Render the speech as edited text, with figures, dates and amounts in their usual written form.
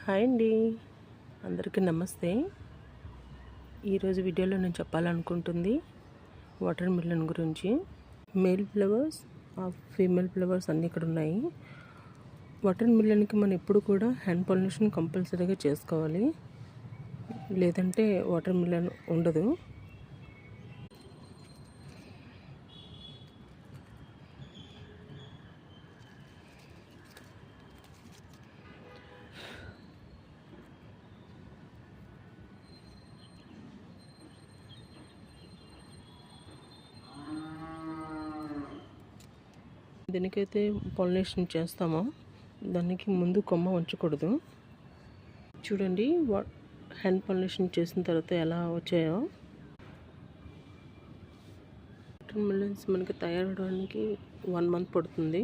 Hi అండి, అందరికీ నమస్తే. ఈరోజు వీడియోలో నేను చెప్పాలనుకుంటుంది వాటర్ మిలన్ గురించి. మేల్ ఫ్లవర్స్, ఫీమేల్ ఫ్లవర్స్ అన్నీ ఇక్కడ ఉన్నాయి. వాటర్ మిలన్కి మనం ఎప్పుడు కూడా హ్యాండ్ పాలినేషన్ కంపల్సరీగా చేసుకోవాలి, లేదంటే వాటర్ మిలన్ ఉండదు. దీనికైతే పాలినేషన్ చేస్తామో దానికి ముందు కొమ్మ ఉంచకూడదు. చూడండి, హ్యాండ్ పాలినేషన్ చేసిన తర్వాత ఎలా వచ్చాయో. వాటర్ మిలన్స్ మనకి తయారవడానికి 1 month పడుతుంది.